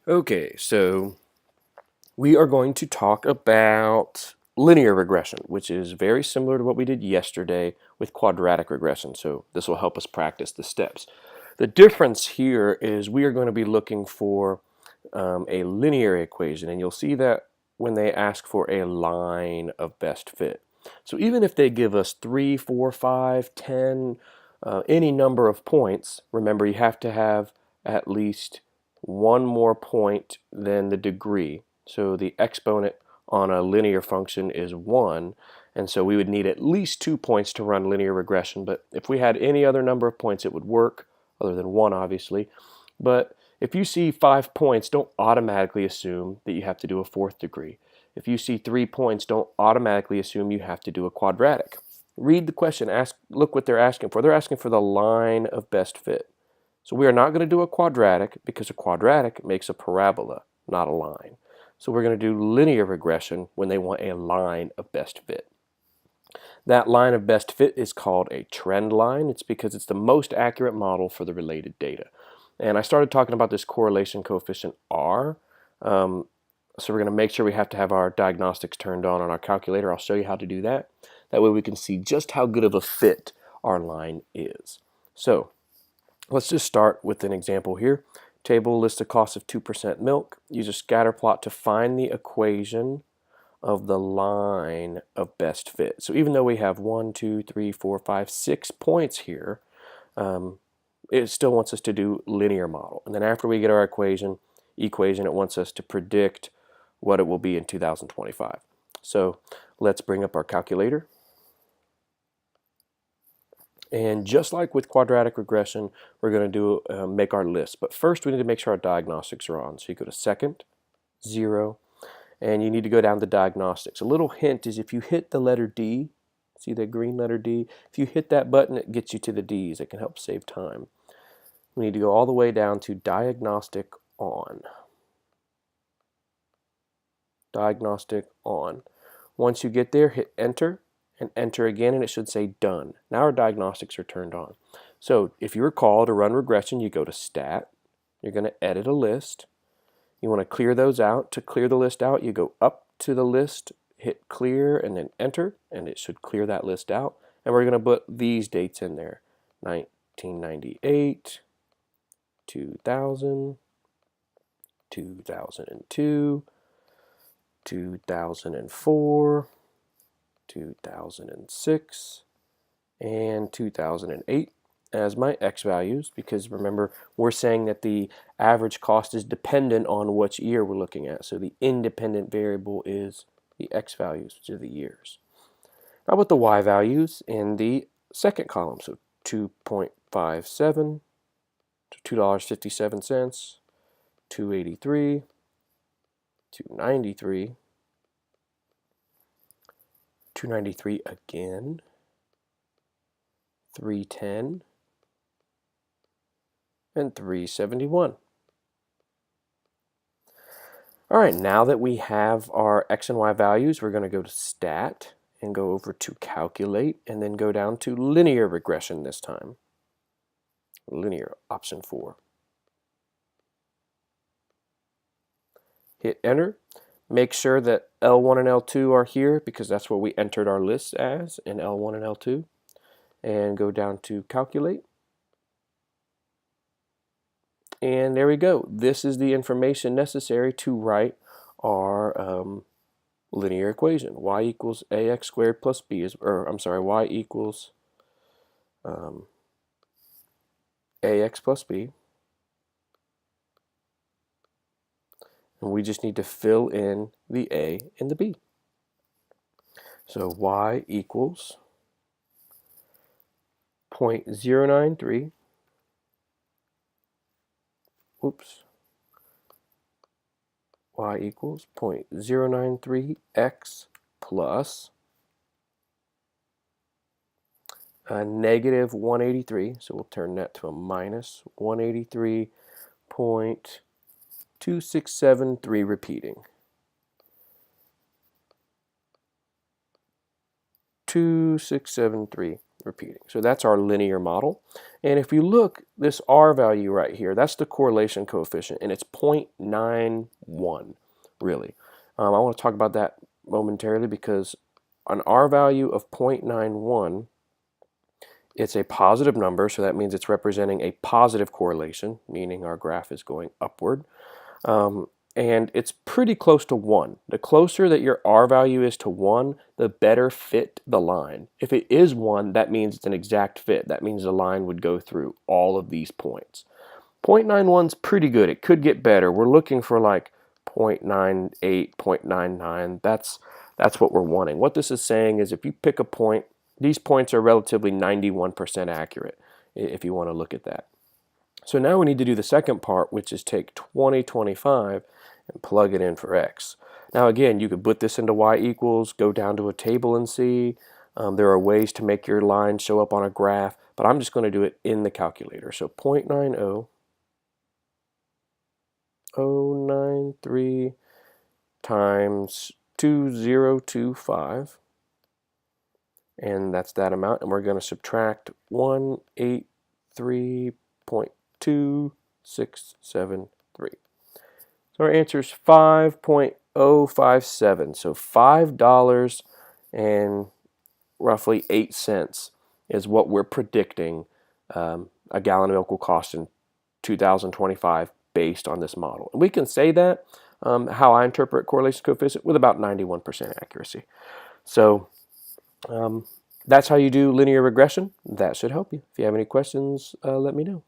Okay, so we are going to talk about linear regression, which is very similar to what we did yesterday with quadratic regression. So this will help us practice the steps. The difference here is we are going to be looking for a linear equation, and you'll see that when they ask for a line of best fit. So even if they give us 3, 4, 5, 10, any number of points, remember you have to have at least one more point than the degree. So the exponent on a linear function is 1, and so we would need at least 2 points to run linear regression. But if we had any other number of points, it would work, other than 1 obviously. But if you see 5 points, don't automatically assume that you have to do a fourth degree. If you see 3 points, don't automatically assume you have to do a quadratic. Read the question, look what they're asking for. They're asking for the line of best fit. So we are not going to do a quadratic because a quadratic makes a parabola, not a line. So we're going to do linear regression when they want a line of best fit. That line of best fit is called a trend line. It's because it's the most accurate model for the related data. And I started talking about this correlation coefficient R. So we're going to make sure we have to have our diagnostics turned on our calculator. I'll show you how to do that. That way we can see just how good of a fit our line is. So let's just start with an example here. Table lists the cost of 2% milk. Use a scatter plot to find the equation of the line of best fit. So even though we have 1, 2, 3, 4, 5, 6 points here, it still wants us to do linear model. And then after we get our equation, it wants us to predict what it will be in 2025. So let's bring up our calculator. And just like with quadratic regression, we're going to do make our list. But first we need to make sure our diagnostics are on. So you go to second, 0, and you need to go down to diagnostics. A little hint is if you hit the letter D, see the green letter D? If you hit that button, it gets you to the D's. It can help save time. We need to go all the way down to diagnostic on. Diagnostic on. Once you get there, hit enter and enter again, and it should say done. Now our diagnostics are turned on. So if you recall, to run regression, you go to stat. You're going to edit a list. You want to clear those out. To clear the list out, you go up to the list, hit clear, and then enter, and it should clear that list out. And we're going to put these dates in there: 1998, 2000, 2002, 2004, 2006, and 2008 as my x values, because remember, we're saying that the average cost is dependent on which year we're looking at. So the independent variable is the x values, which are the years. Now with the y values in the second column, so 2.57 to $2.57, 283, 293, 293 again, 310, and 371. All right, now that we have our x and y values, we're going to go to stat and go over to calculate and then go down to linear regression this time. Linear, option 4. Hit enter. Make sure that L1 and L2 are here because that's what we entered our list as in L1 and L2. And go down to calculate. And there we go. This is the information necessary to write our linear equation. Y equals ax squared plus b is, or I'm sorry, y equals ax plus b. And we just need to fill in the a and the b. So y equals 0.093. Oops. Y equals 0.093x plus a negative 183. So we'll turn that to a minus 183.2673 repeating. 2673. repeating. So that's our linear model. And if you look, this R value right here, that's the correlation coefficient, and it's 0.91, really. I want to talk about that momentarily because an R value of 0.91, it's a positive number, so that means it's representing a positive correlation, meaning our graph is going upward. And it's pretty close to 1. The closer that your R value is to 1, the better fit the line. If it is 1, that means it's an exact fit. That means the line would go through all of these points. 0.91 is pretty good. It could get better. We're looking for like 0.98, 0.99. That's what we're wanting. What this is saying is if you pick a point, these points are relatively 91% accurate if you want to look at that. So now we need to do the second part, which is take 2025 and plug it in for x. Now again, you could put this into y equals, go down to a table and see. There are ways to make your line show up on a graph, but I'm just going to do it in the calculator. So 0.90093 times 2025, and that's that amount, and we're going to subtract 183.2673. So our answer is 5.057. So $5 and roughly 8 cents is what we're predicting a gallon of milk will cost in 2025 based on this model. And we can say that how I interpret correlation coefficient with about 91% accuracy. So that's how you do linear regression. That should help you. If you have any questions, let me know.